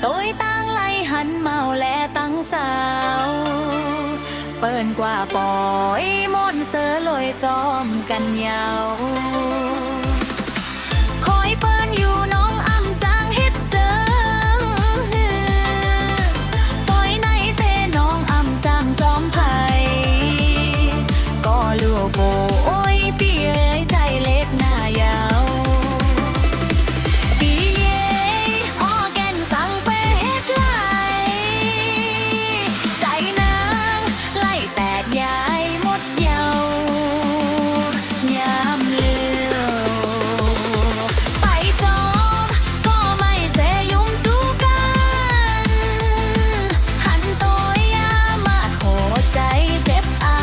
tôiตั้งไล่หันเมาและตั้งสาวเปิ้นกว่าปอยมอนเสือลอยจอมกันยาวคอยเปิ้นอยู่น้องอำจางเฮ็ดเจอปอยในเตน้องอำจางจอมไผ่ก็ลัวโบยพี่เอ๋ยใจเล็กหน้ายาวพี่เอ๋ยอ้อแก่นสั่งไปเฮ็ดไล่ใจนางไล่แตกยายหมดเยาวยามเลือไปจอมก็ไม่เสยุ่มจูกันหันตัวยามาโหใจเจ็บเอา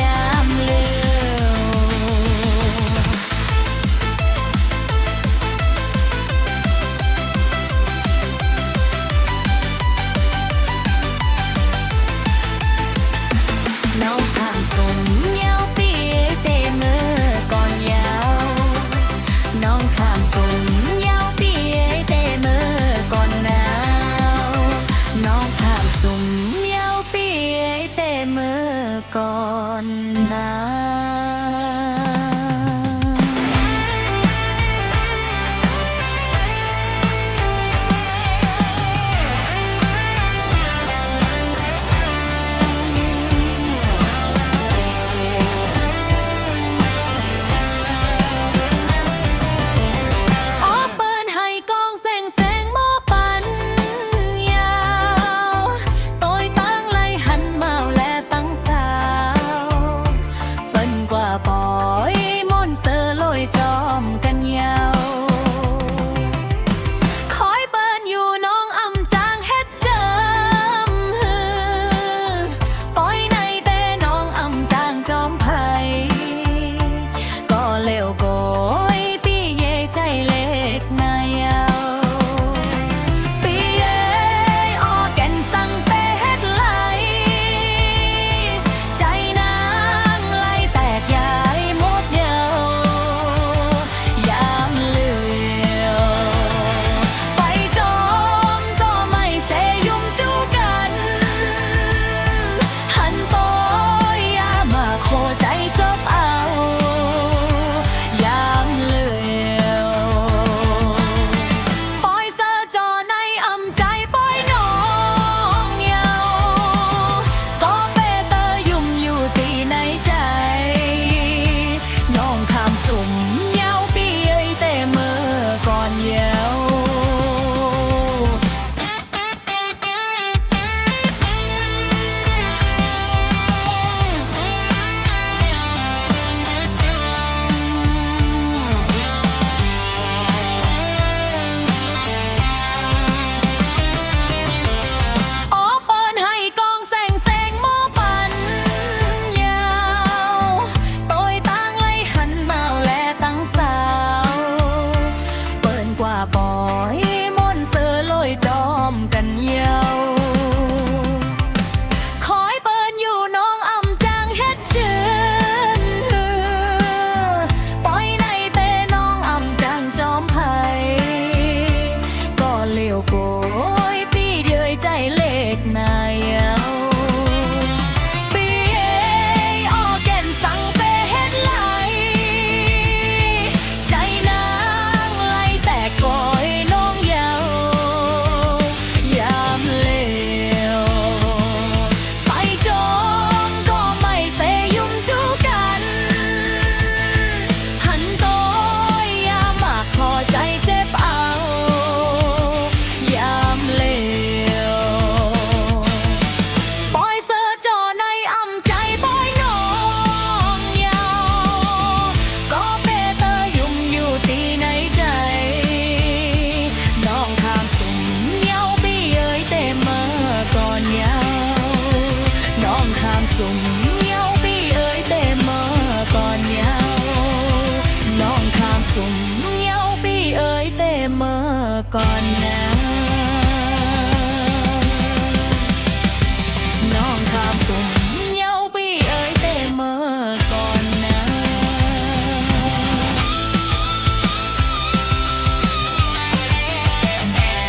ยามเลือน้องผ่านสุ่มยาวปีเตมือก่อนยาวน้องข้ามสุ่มยาวปีเตมือก่อนหนาวน้องข้ามสุ่มยาวปีเตมือก่อนหนาวอ้อเปิ้นให้กองแสงแสงหม้อปันยาวตัวตั้งไล่หันเมาและตั้งสาวเปิ้นกว่าปอยมอนเสือลอยจอมกันยาวคอยเปิ้นอยู่น้องอำจางเฮ็ดเจิมปอยในเตน้องอำจางจอมไผ่ก็เร็วโกยพี่เย่ใจเล็กหน้ายาวพี่เย่อ้อแก่นสั่งไปเฮ็ดไล่ใจนางไล่แตกยายหมดเยาวยามเลือไปจอมก็ไม่เสยุ่มจูกันหันปอยยามาโคใจจบเอายามเลือปอยเสอจอในอำใจปอยน้องเยาวก็เปเตอยุ่มอยู่ที่ในใจน้องข้ามสุ่มเยาวพี่เอ้ยเตมือก่อนเยาว อ้อเปิ้นให้กองแสงแสงหม้อปันยาวตัวตั้งไล่หันเมาและตั้งสาวเปิ้นกว่าปอยมอนเสือลอยจอมกันยาวคอยเปิ้นอยู่น้องอำจางเฮ็ดเจือนปอยในเตน้องอำจางจอมไผ่ก็เลี้ยวโกยพี่เดือยใจเล็กหน้ายาวพี่เอ๋ยอ้อแก่นสั่งไปเฮ็ดไล่ใจนางไล่แตกก้อยน้องยาวยามเลี้ยวไปจอมก็ไม่เสยุ่มจูกันหันตัวยามาขอใจเจ็บเอายามเลี้ยวปอยเสือจอในอำใจปอยน้องยาวก็เปเตอยุ่มอยู่ที่ในใจน้องข้ามสุ่มเยาวพี่เอ้ยเตมาก่อนยาวน้องข้ามสุ่มเยาวพี่เอ้ยเตมาก่อนยาวน้องข้ามสุ่มเยาวพี่เอ้ยเตมาก่อนนะน้องข้ามสุ่มเยาวพี่เอ้ยเตมาก่อนนะ อ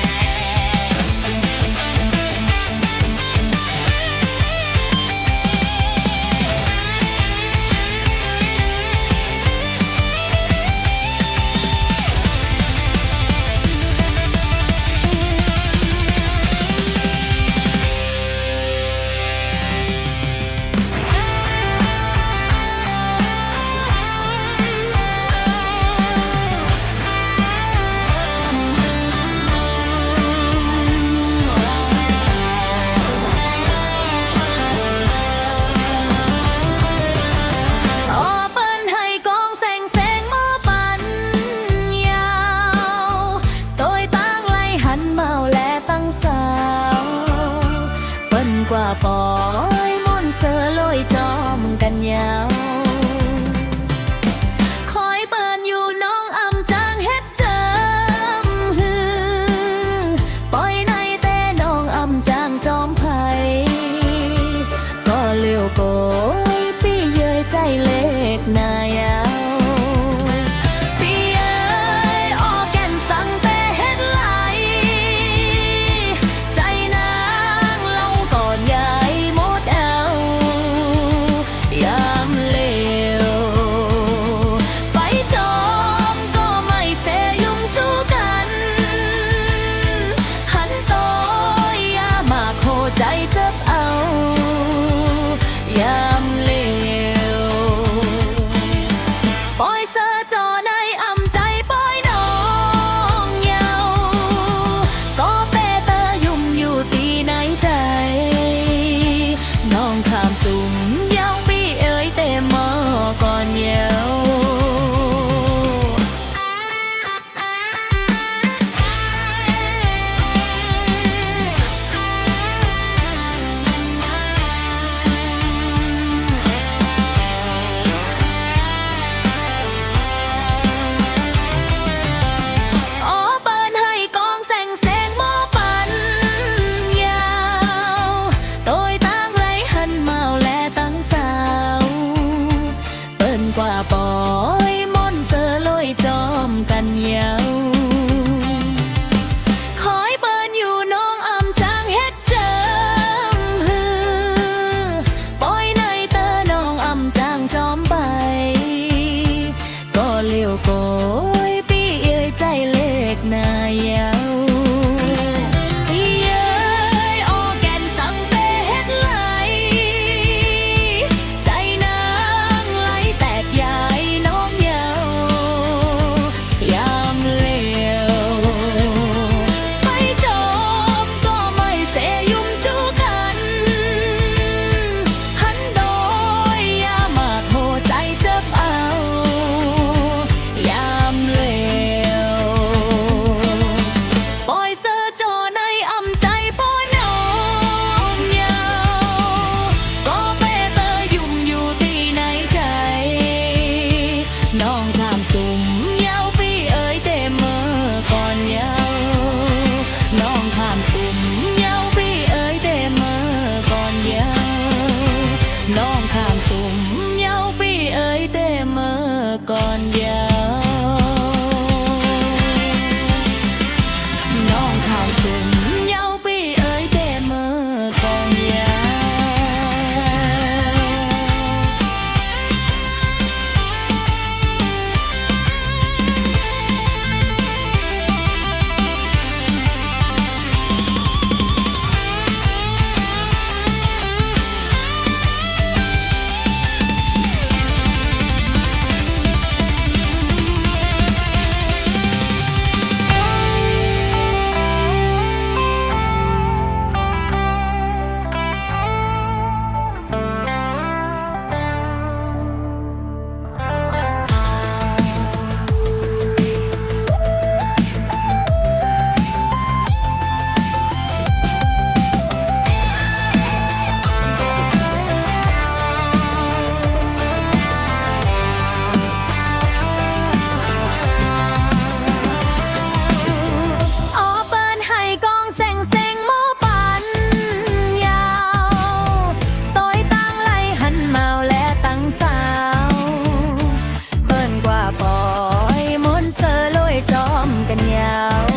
กันยาว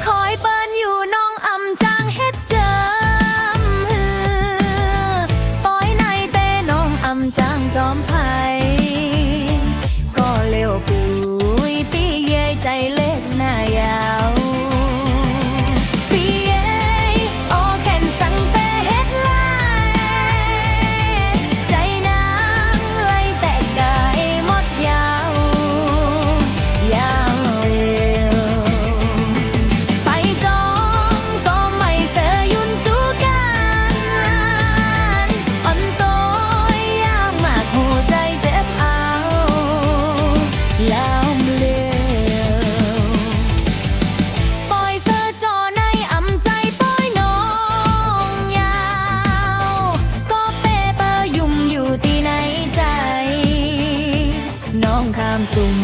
คอยเปิ้นอยู่น้องอำจางเฮ็ดเจิมปอยในเต้น้องอำจางจอมไผ่ก็เร็วปุยปีเย่ใจเล็กหน้ายาวปีเย่โอแคนสังเปเฮ็ดไลใจนางไล่แต่กายหมดยาวยาวเร็วไปจองก็ไม่เสยยุ่นจูกันอ่อนตัวยากมากหัวใจเจ็บเอาแล้วเร็วปล่อยเสื้อจอในอำใจปล่อยน้องยาวก็เปเปอร์ยุ่มอยู่ที่ในใจน้องข้ามสุ่ม